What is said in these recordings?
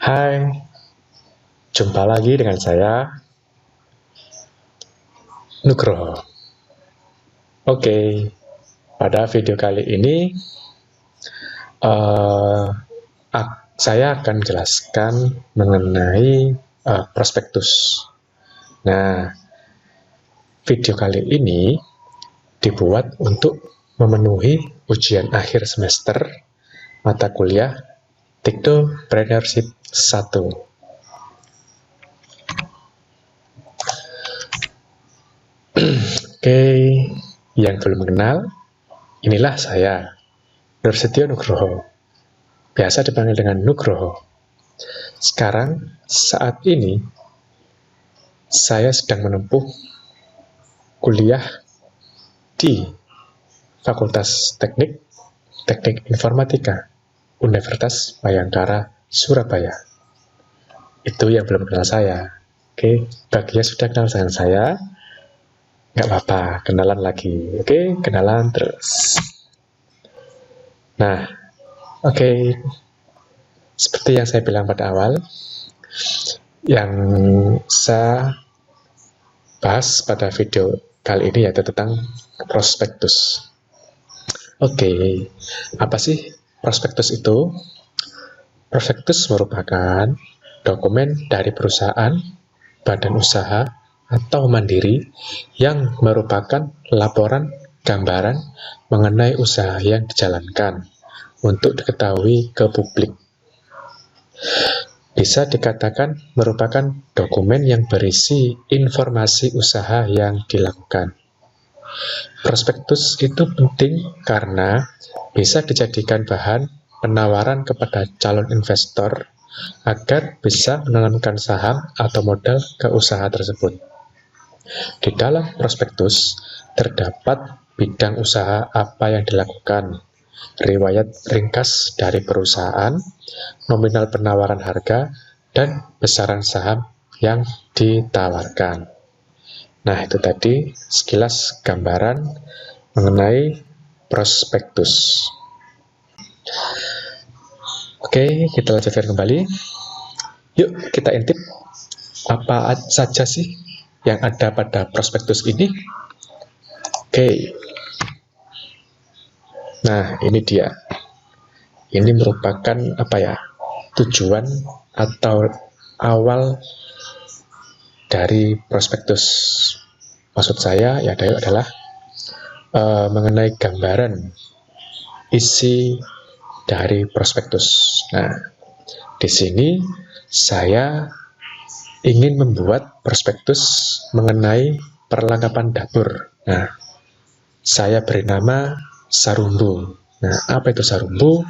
Hai, jumpa lagi dengan saya, Nugroho. Oke, pada video kali ini eh, saya akan jelaskan mengenai prospektus. Nah, video kali ini dibuat untuk memenuhi ujian akhir semester mata kuliah Technopreneurship 1. Oke, yang belum mengenal, inilah saya, Nursetyo Nugroho. Biasa dipanggil dengan Nugroho. Sekarang, saat ini, saya sedang menempuh kuliah di Fakultas Teknik Informatika Universitas Bhayangkara, Surabaya. Itu yang belum kenal saya. Oke, bagi yang sudah kenal dengan saya, nggak apa-apa, kenalan lagi. Oke, kenalan terus. Nah, oke, seperti yang saya bilang pada awal, yang saya bahas pada video kali ini yaitu tentang prospektus. Oke, apa sih prospektus itu? Prospektus merupakan dokumen dari perusahaan, badan usaha, atau mandiri yang merupakan laporan gambaran mengenai usaha yang dijalankan untuk diketahui ke publik. Bisa dikatakan merupakan dokumen yang berisi informasi usaha yang dilakukan. Prospektus itu penting karena bisa dijadikan bahan penawaran kepada calon investor agar bisa menanamkan saham atau modal ke usaha tersebut. Di dalam prospektus terdapat bidang usaha apa yang dilakukan, riwayat ringkas dari perusahaan, nominal penawaran harga, dan besaran saham yang ditawarkan. Nah, itu tadi sekilas gambaran mengenai prospektus. Oke, kita lanjutkan kembali. Yuk, kita intip apa saja sih yang ada pada prospektus ini. Oke. Nah, ini dia. Ini merupakan tujuan atau awal dari prospektus. Maksud saya adalah mengenai gambaran isi dari prospektus. Nah, di sini saya ingin membuat prospektus mengenai perlengkapan dapur. Nah, saya beri nama sarumbu. Nah, apa itu sarumbu?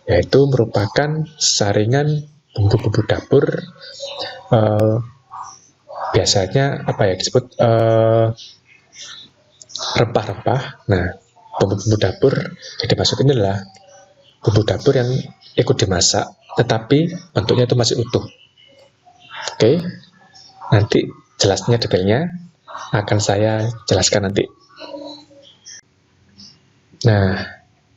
Yaitu merupakan saringan bumbu-bumbu dapur. Biasanya disebut rempah-rempah. Nah, bumbu-bumbu dapur jadi maksud ini adalah bumbu dapur yang ikut dimasak, tetapi bentuknya itu masih utuh. Oke, nanti jelasnya detailnya akan saya jelaskan nanti. Nah,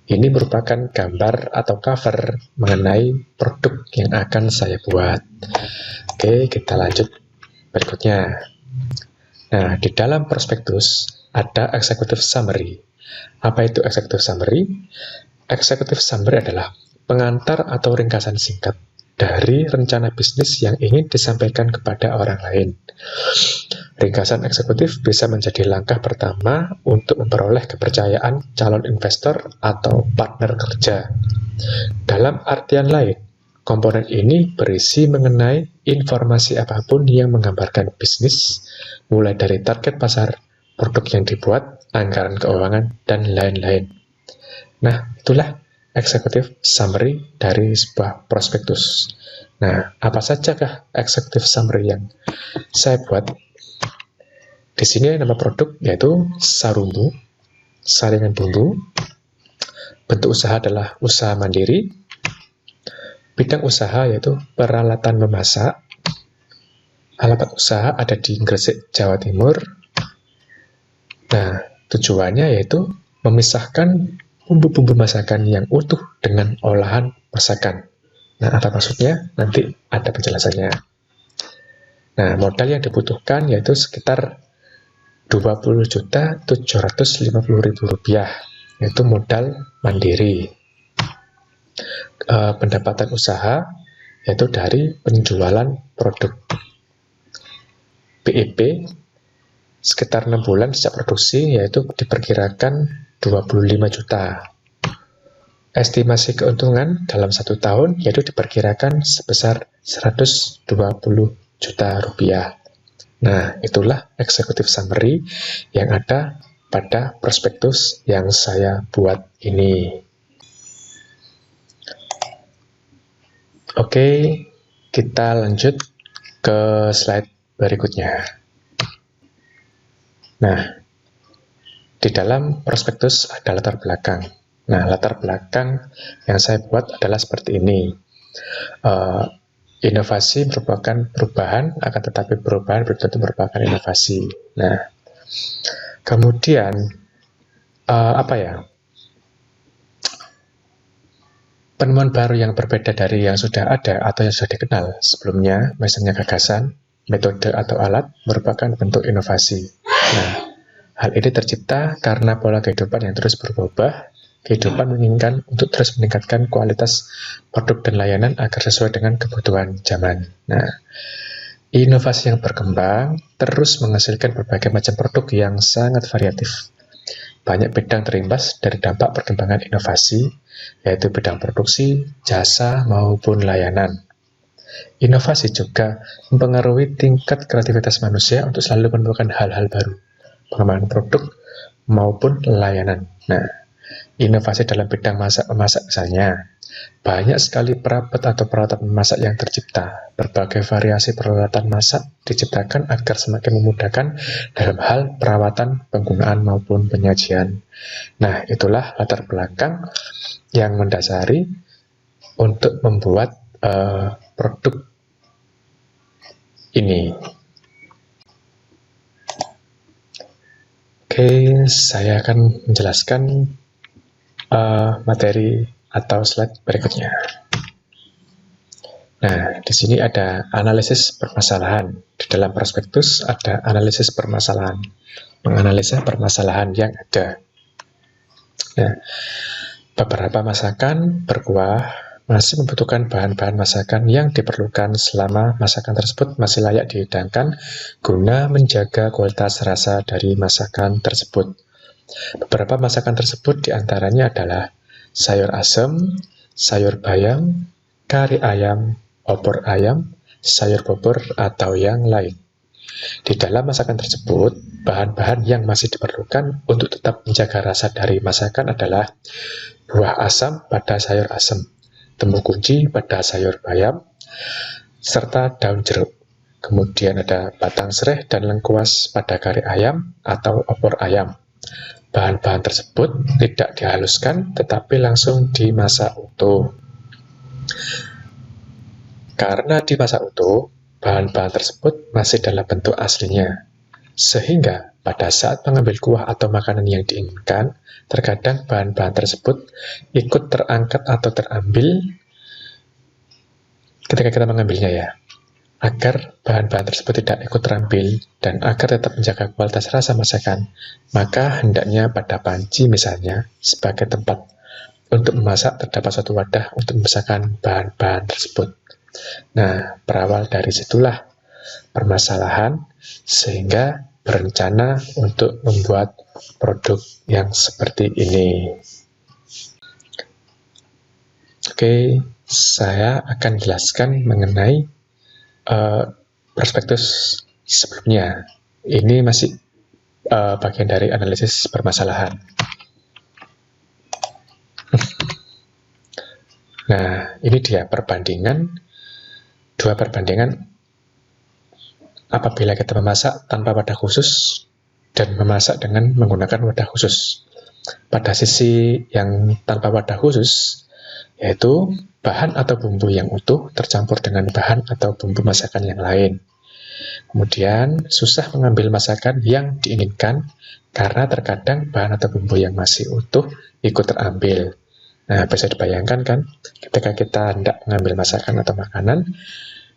ini merupakan gambar atau cover mengenai produk yang akan saya buat. Oke, kita lanjut berikutnya. Nah, di dalam prospektus ada executive summary. Apa itu executive summary? Executive summary adalah pengantar atau ringkasan singkat dari rencana bisnis yang ingin disampaikan kepada orang lain. Ringkasan eksekutif bisa menjadi langkah pertama untuk memperoleh kepercayaan calon investor atau partner kerja. Dalam artian lain, komponen ini berisi mengenai informasi apapun yang menggambarkan bisnis, mulai dari target pasar, produk yang dibuat, anggaran keuangan, dan lain-lain. Nah, itulah executive summary dari sebuah prospektus. Nah, apa sajakah executive summary yang saya buat? Di sini nama produk yaitu sarumbu, saringan bumbu. Bentuk usaha adalah usaha mandiri. Bidang usaha yaitu peralatan memasak. Alamat usaha ada di Gresik, Jawa Timur. Nah, tujuannya yaitu memisahkan bumbu-bumbu masakan yang utuh dengan olahan masakan. Nah, apa maksudnya? Nanti ada penjelasannya. Nah, modal yang dibutuhkan yaitu sekitar Rp20.750.000, yaitu modal mandiri. Pendapatan usaha yaitu dari penjualan produk. PIP sekitar 6 bulan sejak produksi, yaitu diperkirakan 25 juta. Estimasi keuntungan dalam 1 tahun yaitu diperkirakan sebesar 120 juta rupiah. Nah, itulah executive summary yang ada pada prospektus yang saya buat ini. Oke, kita lanjut ke slide berikutnya. Nah, di dalam prospektus ada latar belakang. Nah, latar belakang yang saya buat adalah seperti ini. Inovasi merupakan perubahan, akan tetapi perubahan belum tentu merupakan inovasi. Nah, kemudian penemuan baru yang berbeda dari yang sudah ada atau yang sudah dikenal sebelumnya, misalnya gagasan, metode atau alat, merupakan bentuk inovasi. Nah, hal ini tercipta karena pola kehidupan yang terus berubah. Kehidupan menginginkan untuk terus meningkatkan kualitas produk dan layanan agar sesuai dengan kebutuhan zaman. Nah, inovasi yang berkembang terus menghasilkan berbagai macam produk yang sangat variatif. Banyak bidang terimbas dari dampak perkembangan inovasi, yaitu bidang produksi, jasa, maupun layanan. Inovasi juga mempengaruhi tingkat kreativitas manusia untuk selalu menemukan hal-hal baru, pengembangan produk maupun layanan. Nah, inovasi dalam bidang masak-memasak misalnya, banyak sekali perabot atau peralatan memasak yang tercipta. Berbagai variasi peralatan masak diciptakan agar semakin memudahkan dalam hal perawatan, penggunaan maupun penyajian. Nah, itulah latar belakang yang mendasari untuk membuat produk ini. Oke, saya akan menjelaskan materi atau slide berikutnya. Nah, di sini ada analisis permasalahan. Di dalam prospektus ada analisis permasalahan, menganalisa permasalahan yang ada. Nah, beberapa masakan berkuah masih membutuhkan bahan-bahan masakan yang diperlukan selama masakan tersebut masih layak dihidangkan guna menjaga kualitas rasa dari masakan tersebut. Beberapa masakan tersebut diantaranya adalah sayur asem, sayur bayam, kari ayam, opor ayam, sayur bobor, atau yang lain. Di dalam masakan tersebut, bahan-bahan yang masih diperlukan untuk tetap menjaga rasa dari masakan adalah buah asam pada sayur asem, temu kunci pada sayur bayam, serta daun jeruk. Kemudian ada batang serai dan lengkuas pada kari ayam atau opor ayam. Bahan-bahan tersebut tidak dihaluskan, tetapi langsung dimasak utuh. Karena dimasak utuh, bahan-bahan tersebut masih dalam bentuk aslinya. Sehingga pada saat mengambil kuah atau makanan yang diinginkan, terkadang bahan-bahan tersebut ikut terangkat atau terambil ketika kita mengambilnya ya. Agar bahan-bahan tersebut tidak ikut terambil dan agar tetap menjaga kualitas rasa masakan, maka hendaknya pada panci misalnya sebagai tempat untuk memasak terdapat suatu wadah untuk memisahkan bahan-bahan tersebut. Nah, berawal dari situlah permasalahan sehingga berencana untuk membuat produk yang seperti ini. Oke, saya akan jelaskan mengenai prospektus sebelumnya. Ini masih bagian dari analisis permasalahan. Nah, ini dia dua perbandingan apabila kita memasak tanpa wadah khusus dan memasak dengan menggunakan wadah khusus. Pada sisi yang tanpa wadah khusus, yaitu bahan atau bumbu yang utuh tercampur dengan bahan atau bumbu masakan yang lain. Kemudian, susah mengambil masakan yang diinginkan karena terkadang bahan atau bumbu yang masih utuh ikut terambil. Nah, bisa dibayangkan kan, ketika kita hendak mengambil masakan atau makanan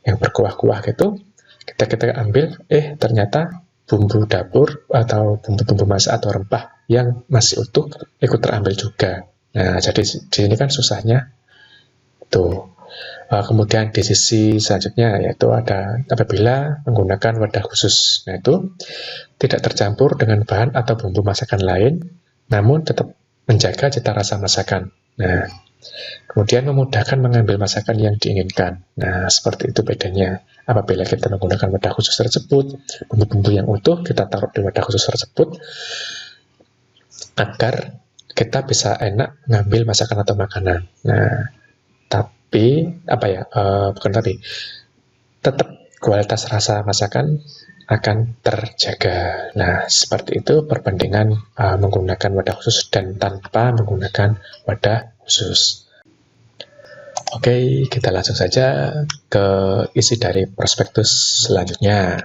yang berkuah-kuah gitu, kita ambil, ternyata bumbu dapur atau bumbu-bumbu masak atau rempah yang masih utuh ikut terambil juga. Nah, jadi di sini kan susahnya tuh. Kemudian di sisi selanjutnya yaitu ada apabila menggunakan wadah khusus. Nah, itu tidak tercampur dengan bahan atau bumbu masakan lain, namun tetap menjaga cita rasa masakan. Nah, kemudian memudahkan mengambil masakan yang diinginkan. Nah, seperti itu bedanya. Apabila kita menggunakan wadah khusus tersebut, bumbu-bumbu yang utuh kita taruh di wadah khusus tersebut agar kita bisa enak mengambil masakan atau makanan. Nah, tetap kualitas rasa masakan akan terjaga. Nah, seperti itu perbandingan menggunakan wadah khusus dan tanpa menggunakan wadah khusus. Oke, kita langsung saja ke isi dari prospektus selanjutnya.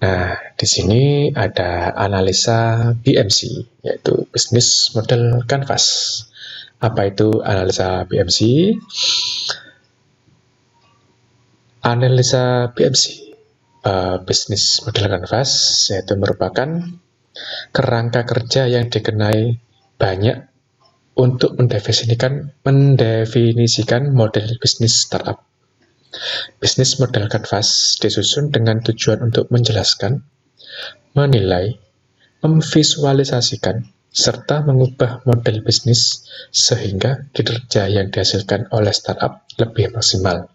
Nah, di sini ada analisa BMC, yaitu Business Model Canvas. Apa itu analisa BMC? Analisa BMC, Business Model Canvas, yaitu merupakan kerangka kerja yang dikenai banyak untuk mendefinisikan model bisnis startup. Business Model Canvas disusun dengan tujuan untuk menjelaskan, menilai, memvisualisasikan, serta mengubah model bisnis sehingga kinerja yang dihasilkan oleh startup lebih maksimal.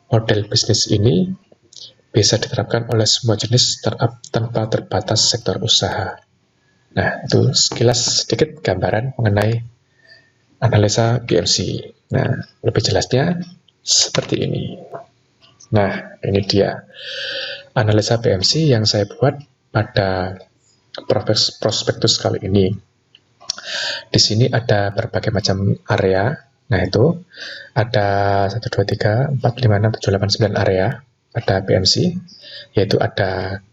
Model bisnis ini bisa diterapkan oleh semua jenis startup tanpa terbatas sektor usaha. Nah, itu sekilas sedikit gambaran mengenai analisa BMC. Nah, lebih jelasnya seperti ini. Nah, ini dia analisa BMC yang saya buat pada prospektus kali ini. Di sini ada berbagai macam area. Nah, itu ada 1, 2, 3, 4, 5, 6, 7, 8, 9 area pada BMC, yaitu ada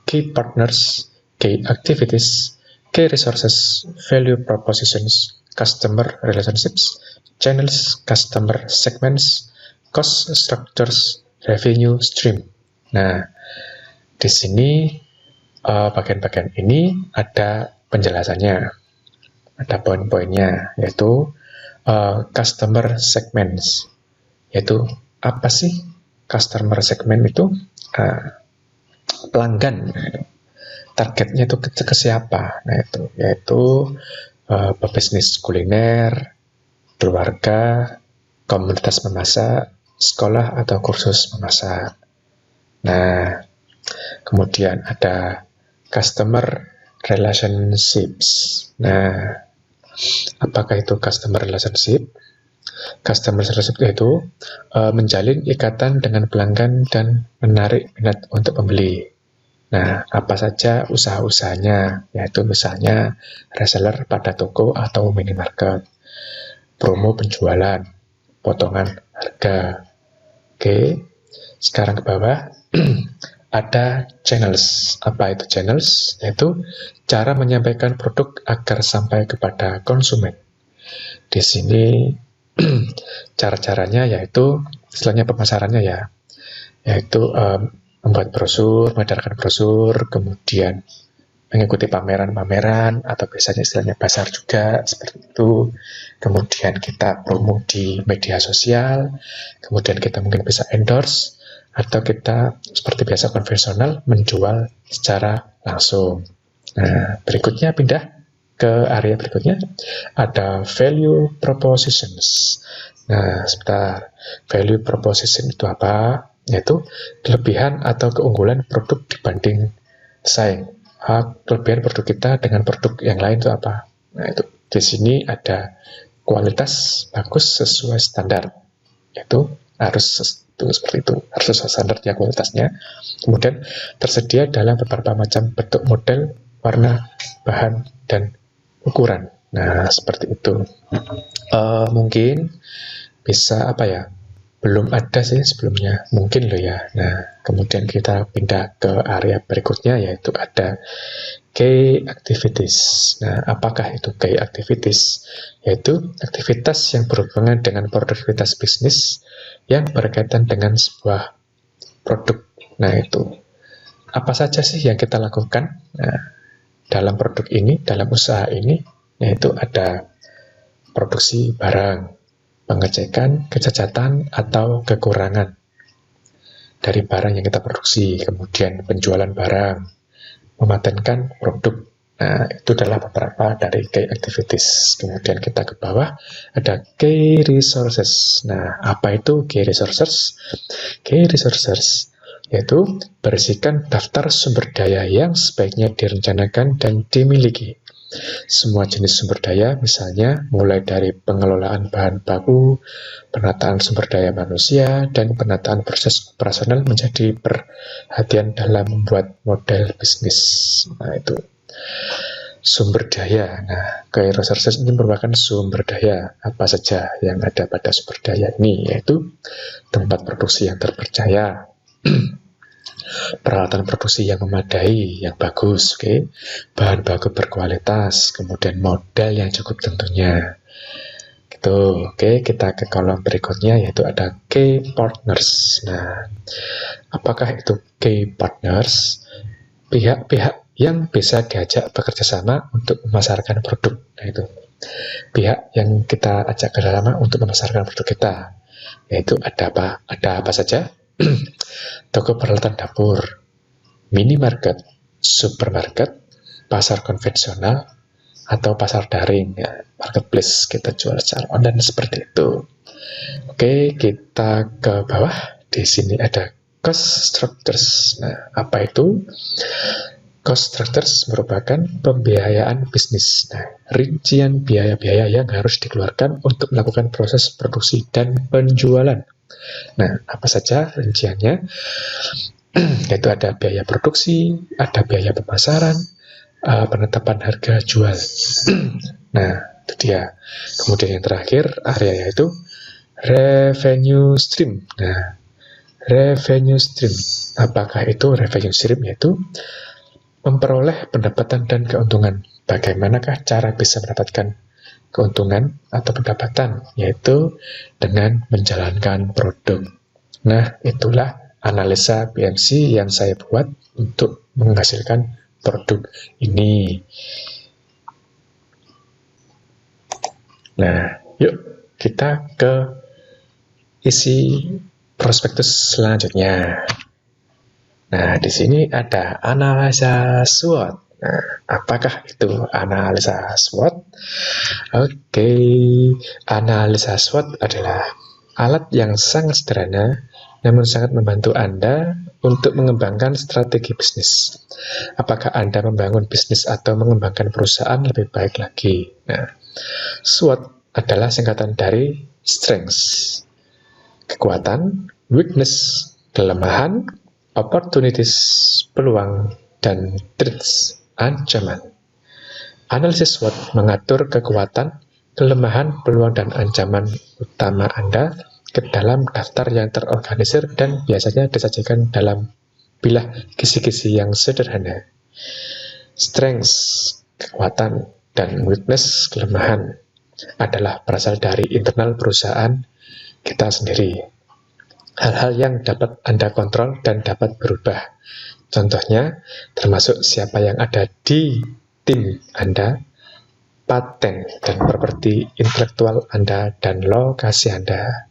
key partners, key activities, key resources, value propositions, customer relationships, channels, customer segments, cost structures, revenue stream. Nah, di sini bagian-bagian ini ada penjelasannya, ada poin-poinnya, yaitu customer segments, yaitu apa sih customer segment itu? Pelanggan, targetnya itu ke siapa? Nah, itu yaitu pebisnis kuliner, keluarga, komunitas memasak, sekolah atau kursus memasak. Nah, kemudian ada customer relationships. Nah, apakah itu customer relationship? Customer relationship itu menjalin ikatan dengan pelanggan dan menarik minat untuk membeli. Nah, apa saja usaha-usahanya? Yaitu misalnya reseller pada toko atau minimarket, promo penjualan, potongan harga. Oke, sekarang ke bawah ada channels. Apa itu channels? Yaitu cara menyampaikan produk agar sampai kepada konsumen. Di sini cara-caranya yaitu istilahnya pemasarannya yaitu membuat brosur, mengedarkan brosur, kemudian mengikuti pameran-pameran atau biasanya istilahnya pasar juga seperti itu. Kemudian kita promo di media sosial, kemudian kita mungkin bisa endorse, atau kita seperti biasa konvensional menjual secara langsung. Nah, berikutnya pindah ke area berikutnya, ada value propositions. Nah, sebentar, value proposition itu apa? Yaitu kelebihan atau keunggulan produk dibanding pesaing. Kelebihan produk kita dengan produk yang lain itu apa? Nah, itu di sini ada kualitas bagus sesuai standar, yaitu harus seperti itu, harus sesuai standarnya kualitasnya. Kemudian tersedia dalam beberapa macam bentuk, model, warna, bahan, dan ukuran. Nah, seperti itu. Mungkin bisa belum ada sih sebelumnya, mungkin loh ya. Nah, kemudian kita pindah ke area berikutnya, yaitu ada key activities. Nah, apakah itu key activities? Yaitu aktivitas yang berhubungan dengan produktivitas bisnis yang berkaitan dengan sebuah produk. Nah, itu apa saja sih yang kita lakukan dalam produk ini, dalam usaha ini? Yaitu ada produksi barang, pengecekan kecacatan atau kekurangan dari barang yang kita produksi, kemudian penjualan barang, mematenkan produk. Nah, itu adalah beberapa dari key activities. Kemudian kita ke bawah, ada key resources. Nah, apa itu key resources? Key resources yaitu berisikan daftar sumber daya yang sebaiknya direncanakan dan dimiliki. Semua jenis sumber daya, misalnya mulai dari pengelolaan bahan baku, penataan sumber daya manusia, dan penataan proses operasional menjadi perhatian dalam membuat model bisnis. Nah, itu sumber daya. Nah, key resources ini merupakan sumber daya apa saja yang ada pada sumber daya ini, yaitu tempat produksi yang terpercaya, peralatan produksi yang memadai, yang bagus, bahan baku berkualitas, kemudian modal yang cukup tentunya. Gitu. Kita ke kolom berikutnya, yaitu ada key partners. Nah, apakah itu key partners? Pihak-pihak yang bisa diajak bekerja sama untuk memasarkan produk. Nah, itu pihak yang kita ajak bersama untuk memasarkan produk kita. Yaitu ada apa? Ada apa saja? Toko peralatan dapur, minimarket, supermarket, pasar konvensional, atau pasar daring, ya, marketplace, kita jual secara online seperti itu. Kita ke bawah. Di sini ada cost structures. Nah, apa itu? Cost structures merupakan pembiayaan bisnis. Nah, rincian biaya-biaya yang harus dikeluarkan untuk melakukan proses produksi dan penjualan. Nah, apa saja rinciannya? Yaitu ada biaya produksi, ada biaya pemasaran, penetapan harga jual. Nah, itu dia. Kemudian yang terakhir area yaitu revenue stream. Nah, revenue stream. Apakah itu revenue stream? Yaitu memperoleh pendapatan dan keuntungan. Bagaimanakah cara bisa mendapatkan keuntungan atau pendapatan? Yaitu dengan menjalankan produk. Nah, itulah analisa PMC yang saya buat untuk menghasilkan produk ini. Nah, yuk kita ke isi prospektus selanjutnya. Nah, di sini ada analisa SWOT. Nah, apakah itu analisa SWOT? Analisa SWOT adalah alat yang sangat sederhana namun sangat membantu Anda untuk mengembangkan strategi bisnis. Apakah Anda membangun bisnis atau mengembangkan perusahaan lebih baik lagi? Nah, SWOT adalah singkatan dari strengths, kekuatan, weakness, kelemahan, opportunities, peluang, dan threats, ancaman. Analisis SWOT mengatur kekuatan, kelemahan, peluang, dan ancaman utama Anda ke dalam daftar yang terorganisir dan biasanya disajikan dalam bilah kisi-kisi yang sederhana. Strengths, kekuatan, dan weakness, kelemahan, adalah berasal dari internal perusahaan kita sendiri. Hal-hal yang dapat Anda kontrol dan dapat berubah. Contohnya, termasuk siapa yang ada di tim Anda, paten dan properti intelektual Anda, dan lokasi Anda.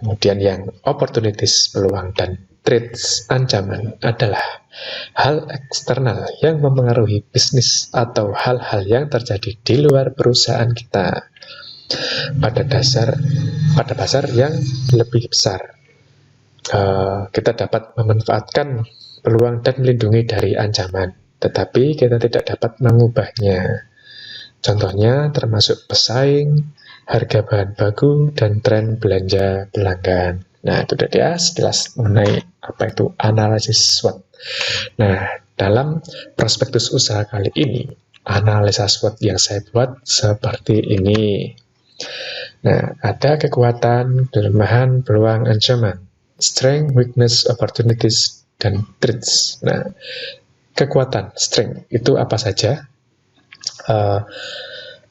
Kemudian yang opportunities, peluang, dan threats, ancaman, adalah hal eksternal yang mempengaruhi bisnis atau hal-hal yang terjadi di luar perusahaan kita pada pasar yang lebih besar. Kita dapat memanfaatkan peluang dan melindungi dari ancaman, tetapi kita tidak dapat mengubahnya. Contohnya termasuk pesaing, harga bahan baku, dan tren belanja pelanggan. Nah, itu dia sekilas mengenai apa itu analisis SWOT. Nah, dalam prospektus usaha kali ini, analisa SWOT yang saya buat seperti ini. Nah, ada kekuatan, kelemahan, peluang, ancaman, strength, weakness, opportunities, dan threats. Nah, kekuatan, strength, itu apa saja?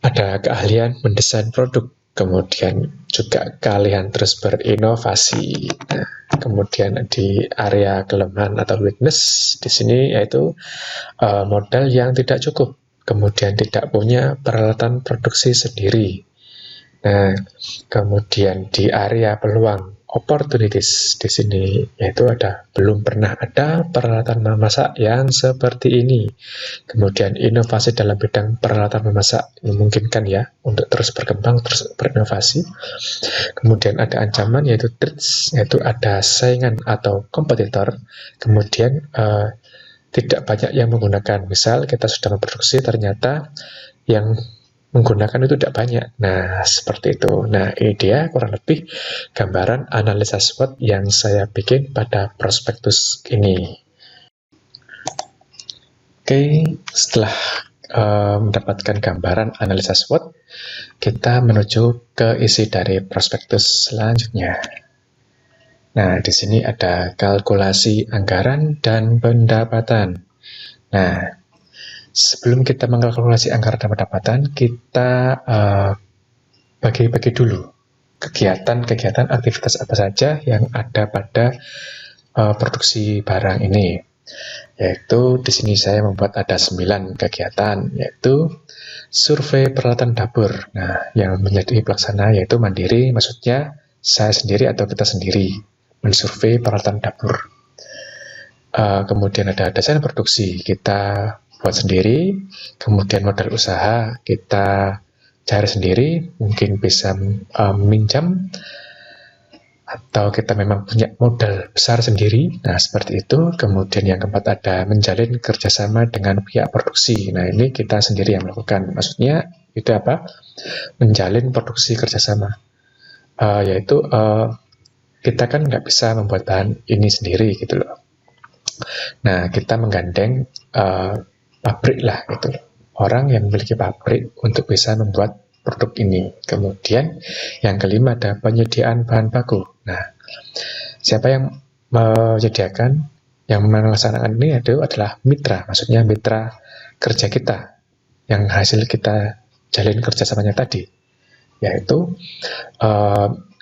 Ada keahlian mendesain produk, kemudian juga keahlian terus berinovasi. Nah, kemudian di area kelemahan atau weakness di sini yaitu modal yang tidak cukup, kemudian tidak punya peralatan produksi sendiri. Nah, kemudian di area peluang, opportunities di sini yaitu belum pernah ada peralatan memasak yang seperti ini. Kemudian inovasi dalam bidang peralatan memasak memungkinkan ya untuk terus berkembang, terus berinovasi. Kemudian ada ancaman yaitu threats, yaitu ada saingan atau kompetitor. Kemudian tidak banyak yang menggunakan. Misal kita sudah memproduksi ternyata yang menggunakan itu tidak banyak. Nah, seperti itu. Nah, ini dia kurang lebih gambaran analisa SWOT yang saya bikin pada prospektus ini. Oke, setelah mendapatkan gambaran analisa SWOT, kita menuju ke isi dari prospektus selanjutnya. Nah, di sini ada kalkulasi anggaran dan pendapatan. Nah, sebelum kita mengkalkulasi anggaran dan pendapatan, kita bagi-bagi dulu kegiatan-kegiatan aktivitas apa saja yang ada pada produksi barang ini. Yaitu di sini saya membuat ada 9 kegiatan, yaitu survei peralatan dapur. Nah, yang menjadi pelaksana yaitu mandiri, maksudnya saya sendiri atau kita sendiri mensurvei peralatan dapur. Kemudian ada desain produksi, kita buat sendiri. Kemudian modal usaha kita cari sendiri, mungkin bisa minjam, atau kita memang punya modal besar sendiri. Nah, seperti itu. Kemudian yang keempat ada menjalin kerjasama dengan pihak produksi. Nah, ini kita sendiri yang melakukan. Maksudnya itu apa? Menjalin produksi kerjasama. Yaitu kita kan nggak bisa membuat bahan ini sendiri gitu loh. Nah, kita menggandeng pabrik lah gitu. Orang yang memiliki pabrik untuk bisa membuat produk ini. Kemudian yang kelima ada penyediaan bahan baku. Nah, siapa yang menyediakan, yang melaksanakan ini adalah mitra, maksudnya mitra kerja kita, yang hasil kita jalin kerjasamanya tadi, yaitu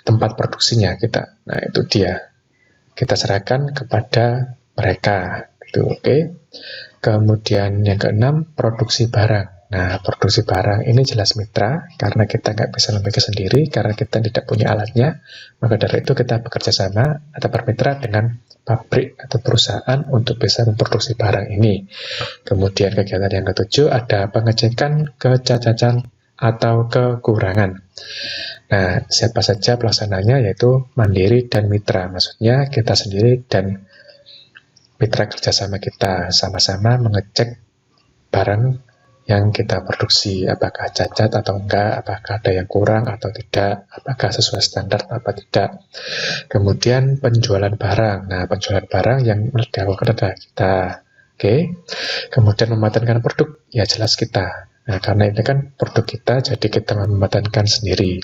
tempat produksinya kita. Nah, itu dia. Kita serahkan kepada mereka. Itu oke. Kemudian yang keenam, produksi barang. Nah, produksi barang ini jelas mitra, karena kita nggak bisa membuat sendiri, karena kita tidak punya alatnya, maka dari itu kita bekerja sama atau bermitra dengan pabrik atau perusahaan untuk bisa memproduksi barang ini. Kemudian kegiatan yang ketujuh ada pengecekan kecacatan atau kekurangan. Nah, siapa saja pelaksananya yaitu mandiri dan mitra, maksudnya kita sendiri dan mitra kerjasama kita sama-sama mengecek barang yang kita produksi, apakah cacat atau enggak, apakah ada yang kurang atau tidak, apakah sesuai standar apa tidak. Kemudian penjualan barang. Nah, penjualan barang yang dilakukan adalah kita. Oke. Kemudian mematenkan produk, ya jelas kita. Nah, karena ini kan produk kita, jadi kita mematenkan sendiri.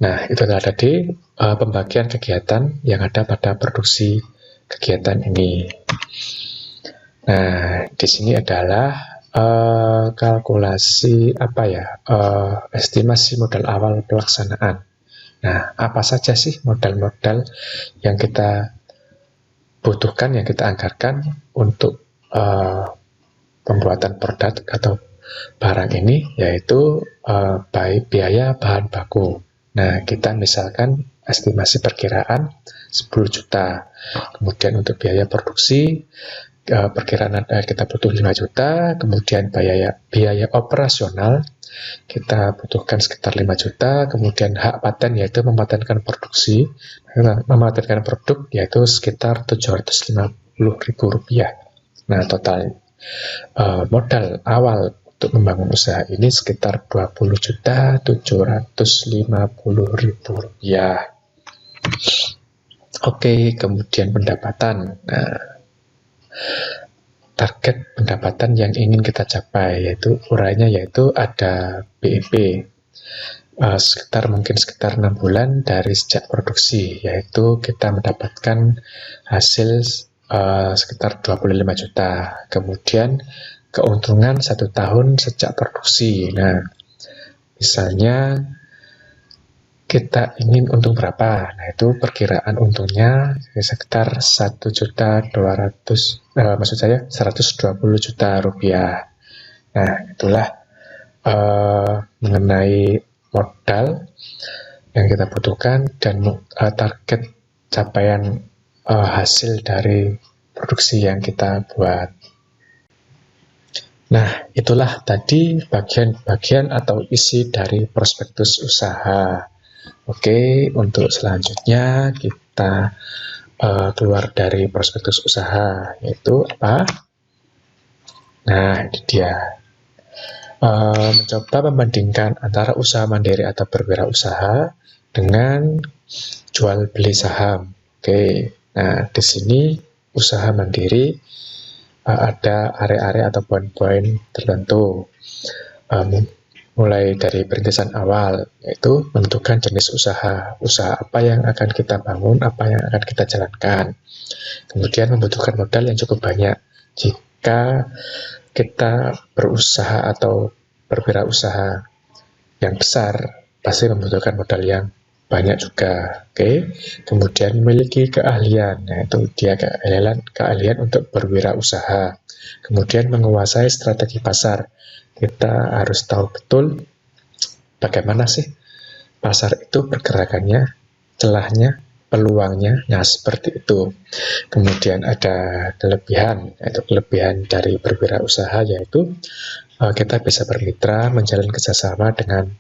Nah, itu adalah tadi pembagian kegiatan yang ada pada produksi kegiatan ini. Nah, di sini adalah kalkulasi estimasi modal awal pelaksanaan. Nah, apa saja sih modal-modal yang kita butuhkan, yang kita anggarkan untuk pembuatan produk atau barang ini, yaitu baik biaya bahan baku. Nah, kita misalkan estimasi perkiraan 10 juta. Kemudian untuk biaya produksi perkiraan kita butuh 5 juta, kemudian biaya operasional kita butuhkan sekitar 5 juta, kemudian hak paten yaitu mematenkan produksi, mematenkan produk yaitu sekitar Rp750.000. Nah, total modal awal untuk membangun usaha ini sekitar Rp20.750.000. Oke, kemudian pendapatan. Nah, target pendapatan yang ingin kita capai yaitu urainya yaitu ada BEP sekitar 6 bulan dari sejak produksi, yaitu kita mendapatkan hasil sekitar 25 juta. Kemudian keuntungan 1 tahun sejak produksi. Nah, misalnya kita ingin untung berapa? Nah, itu perkiraan untungnya sekitar 1.200.000, maksud saya 120 juta rupiah. Nah, itulah mengenai modal yang kita butuhkan dan target capaian hasil dari produksi yang kita buat. Nah, itulah tadi bagian-bagian atau isi dari prospektus usaha. Oke, untuk selanjutnya kita keluar dari prospektus usaha, yaitu apa? Nah, ini dia. Mencoba membandingkan antara usaha mandiri atau berwirausaha dengan jual beli saham. Oke, nah di sini usaha mandiri ada area-area atau poin-poin tertentu, mulai dari perintisan awal, yaitu menentukan jenis usaha apa yang akan kita bangun, apa yang akan kita jalankan. Kemudian membutuhkan modal yang cukup banyak. Jika kita berusaha atau berwirausaha yang besar, pasti membutuhkan modal yang banyak juga. Oke. Kemudian memiliki keahlian, yaitu dia keahlian untuk berwirausaha. Kemudian menguasai strategi pasar. Kita harus tahu betul bagaimana sih pasar itu pergerakannya, celahnya, peluangnya. Nah, seperti itu. Kemudian ada kelebihan, yaitu kelebihan dari berwirausaha, yaitu kita bisa bermitra, menjalin kerjasama dengan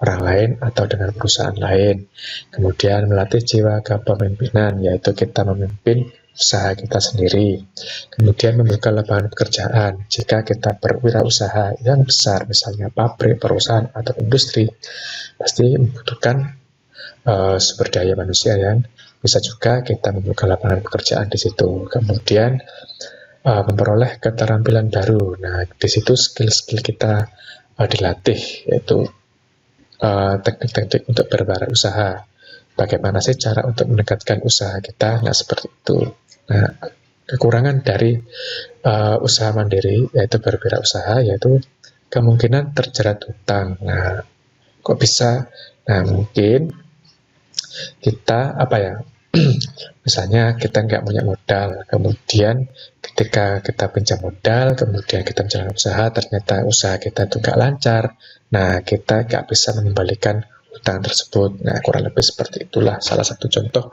orang lain atau dengan perusahaan lain. Kemudian melatih jiwa kepemimpinan, yaitu kita memimpin usaha kita sendiri. Kemudian membuka lapangan pekerjaan. Jika kita berwirausaha yang besar, misalnya pabrik, perusahaan, atau industri, pasti membutuhkan sumber daya manusia yang bisa juga kita membuka lapangan pekerjaan di situ. Kemudian memperoleh keterampilan baru. Nah, di situ skill-skill kita dilatih, yaitu teknik-teknik untuk berwirausaha. Bagaimana sih cara untuk meningkatkan usaha kita? Nah, seperti itu. Nah, kekurangan dari usaha mandiri, yaitu berwirausaha, yaitu kemungkinan terjerat hutang. Nah, kok bisa? Nah, mungkin kita misalnya kita nggak punya modal, kemudian ketika kita pinjam modal, kemudian kita menjalankan usaha, ternyata usaha kita itu nggak lancar. Nah, kita nggak bisa mengembalikan hutang tersebut. Nah, kurang lebih seperti itulah salah satu contoh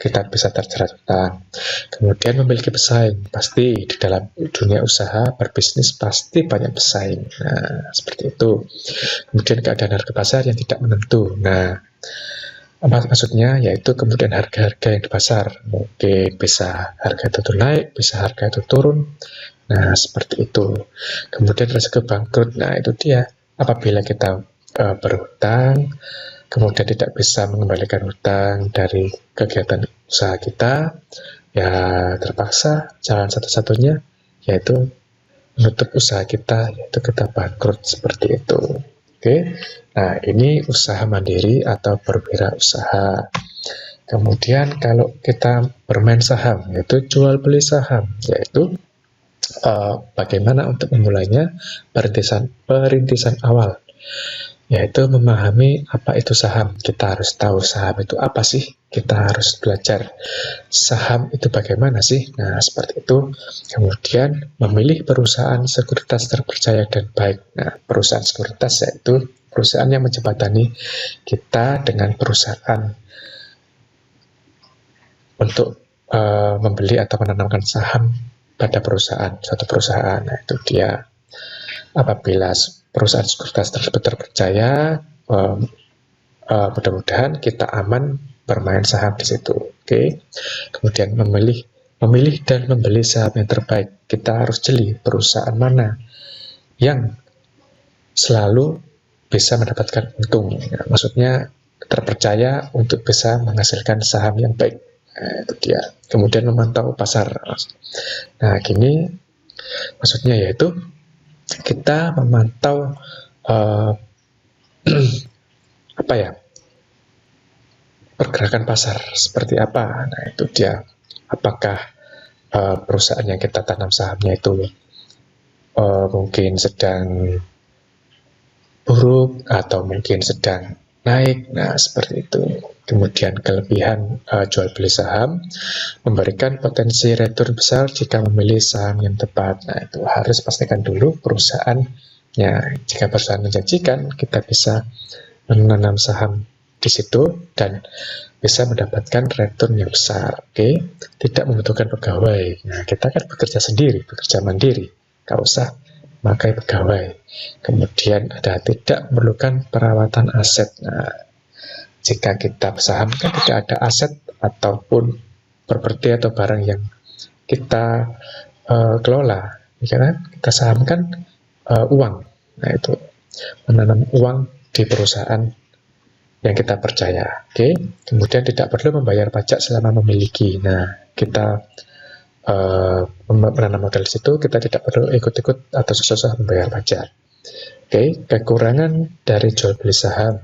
kita bisa terjerat hutang. Kemudian memiliki pesaing, pasti di dalam dunia usaha berbisnis pasti banyak pesaing. Nah, seperti itu. Kemudian keadaan harga pasar yang tidak menentu. Nah, maksudnya yaitu kemudian harga-harga yang di pasar, mungkin bisa harga itu naik, bisa harga itu turun. Nah, seperti itu. Kemudian resiko bangkrut. Nah, itu dia. Apabila kita berhutang, kemudian tidak bisa mengembalikan hutang dari kegiatan usaha kita, ya terpaksa jalan satu-satunya yaitu menutup usaha kita, yaitu kita bangkrut, seperti itu. Oke. Nah, ini usaha mandiri atau berwirausaha. Kemudian kalau kita bermain saham, yaitu jual beli saham, yaitu bagaimana untuk memulainya, perintisan awal, yaitu memahami apa itu saham. Kita harus tahu saham itu apa sih, kita harus belajar saham itu bagaimana sih. Nah, seperti itu. Kemudian memilih perusahaan sekuritas terpercaya dan baik. Nah, perusahaan sekuritas yaitu perusahaan yang menjembatani kita dengan perusahaan untuk membeli atau menanamkan saham pada suatu perusahaan. Nah, itu dia. Apabila perusahaan sekuritas tersebut terpercaya, mudah-mudahan kita aman bermain saham di situ. Oke. Kemudian memilih dan membeli saham yang terbaik. Kita harus jeli perusahaan mana yang selalu bisa mendapatkan untung. Nah, maksudnya terpercaya untuk bisa menghasilkan saham yang baik. Nah, itu dia. Kemudian memantau pasar. Nah, gini maksudnya yaitu kita memantau pergerakan pasar seperti apa. Nah, itu dia. Apakah perusahaan yang kita tanam sahamnya itu mungkin sedang buruk atau mungkin sedang naik. Nah, seperti itu. Kemudian kelebihan jual beli saham memberikan potensi return besar jika memilih saham yang tepat. Nah, itu harus pastikan dulu perusahaannya. Jika perusahaan menjanjikan, kita bisa menanam saham di situ dan bisa mendapatkan return yang besar. Oke, tidak membutuhkan pegawai. Nah, kita kan bekerja sendiri, bekerja mandiri, nggak usah pakai pegawai. Kemudian ada tidak memerlukan perawatan aset. Nah, jika kita bersaham kan tidak ada aset ataupun properti atau barang yang kita kelola, ya kan? Kita sahamkan uang. Nah, itu menanam uang di perusahaan yang kita percaya. Oke, kemudian tidak perlu membayar pajak selama memiliki. Nah, kita menanam modal di situ, kita tidak perlu ikut-ikut atau susah-susah membayar pajak. Oke, kekurangan dari jual beli saham,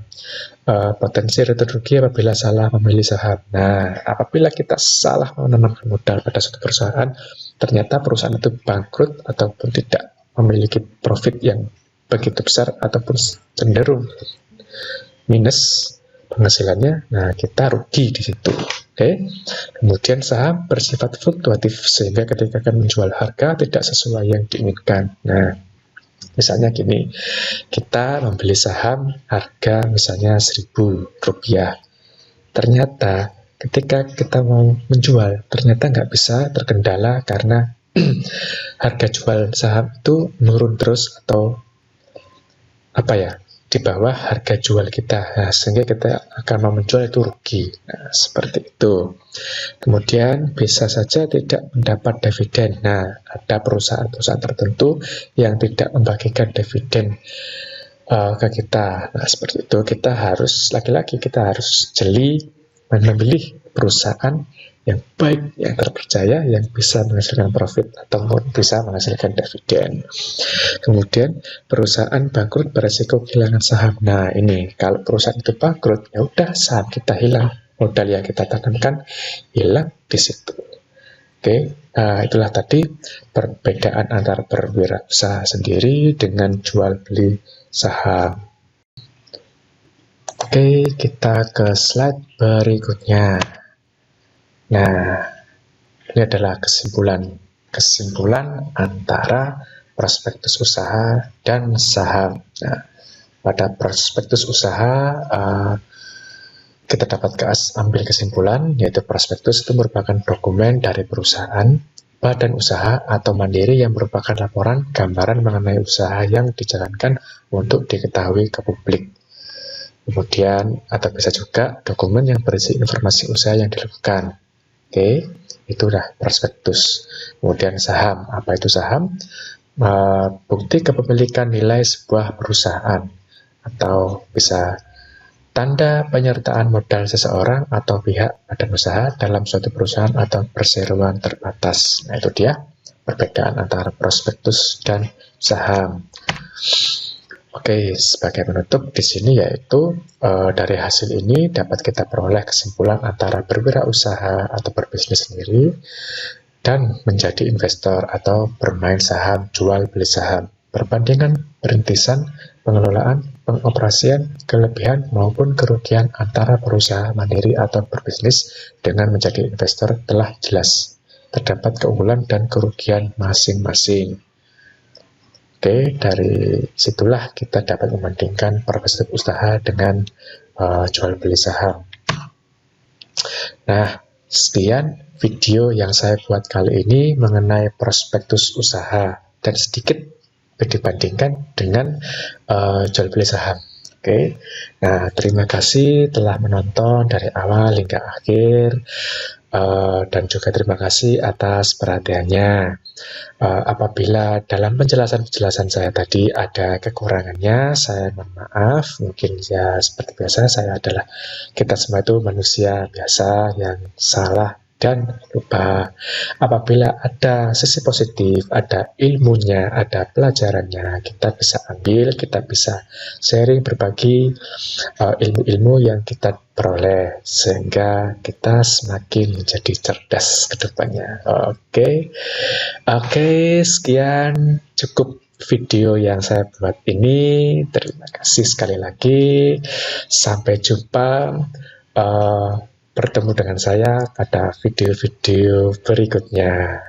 potensi return rugi apabila salah memilih saham. Nah, apabila kita salah menanamkan modal pada suatu perusahaan, ternyata perusahaan itu bangkrut ataupun tidak memiliki profit yang begitu besar ataupun cenderung minus penghasilannya, nah kita rugi di situ. Oke. Kemudian saham bersifat fluktuatif sehingga ketika akan menjual harga tidak sesuai yang diinginkan. Nah, misalnya gini, kita membeli saham harga misalnya Rp1.000. Ternyata ketika kita mau menjual, ternyata nggak bisa, terkendala karena harga jual saham itu menurun terus atau di bawah harga jual kita. Nah, sehingga kita akan mau menjual itu rugi. Nah, seperti itu. Kemudian bisa saja tidak mendapat dividen. Nah, ada perusahaan-perusahaan tertentu yang tidak membagikan dividen ke kita. Nah, seperti itu. Kita harus, lagi-lagi kita harus jeli memilih perusahaan yang baik, yang terpercaya, yang bisa menghasilkan profit ataupun bisa menghasilkan dividen. Kemudian perusahaan bangkrut beresiko kehilangan saham. Nah, ini kalau perusahaan itu bangkrut, ya udah saham kita hilang, modal yang kita tanamkan hilang di situ. Oke, itulah tadi perbedaan antara berwirausaha sendiri dengan jual beli saham. Oke, kita ke slide berikutnya. Nah, ini adalah kesimpulan antara prospektus usaha dan saham. Nah, pada prospektus usaha kita dapat ambil kesimpulan, yaitu prospektus itu merupakan dokumen dari perusahaan, badan usaha atau mandiri yang merupakan laporan gambaran mengenai usaha yang dijalankan untuk diketahui ke publik. Kemudian atau bisa juga dokumen yang berisi informasi usaha yang dilakukan. Oke, itulah prospektus. Kemudian saham, apa itu saham? Bukti kepemilikan nilai sebuah perusahaan atau bisa tanda penyertaan modal seseorang atau pihak badan usaha dalam suatu perusahaan atau perseroan terbatas. Nah, itu dia perbedaan antara prospektus dan saham. Oke, sebagai penutup di sini yaitu dari hasil ini dapat kita peroleh kesimpulan antara berwirausaha atau berbisnis sendiri dan menjadi investor atau bermain saham, jual beli saham. Perbandingan perintisan, pengelolaan, pengoperasian, kelebihan maupun kerugian antara perusahaan mandiri atau berbisnis dengan menjadi investor telah jelas. Terdapat keunggulan dan kerugian masing-masing. Oke, dari situlah kita dapat membandingkan prospektus usaha dengan jual beli saham. Nah, sekian video yang saya buat kali ini mengenai prospektus usaha dan sedikit dibandingkan dengan jual beli saham. Oke, nah terima kasih telah menonton dari awal hingga akhir. Dan juga terima kasih atas perhatiannya. Apabila dalam penjelasan saya tadi ada kekurangannya, saya mohon maaf. Mungkin ya seperti biasa, kita semua itu manusia biasa yang salah Dan lupa, apabila ada sisi positif, ada ilmunya, ada pelajarannya, kita bisa ambil, kita bisa sharing, berbagi ilmu-ilmu yang kita peroleh, sehingga kita semakin menjadi cerdas ke depannya. Oke, sekian cukup video yang saya buat ini. Terima kasih sekali lagi. Sampai jumpa. Bertemu dengan saya pada video-video berikutnya.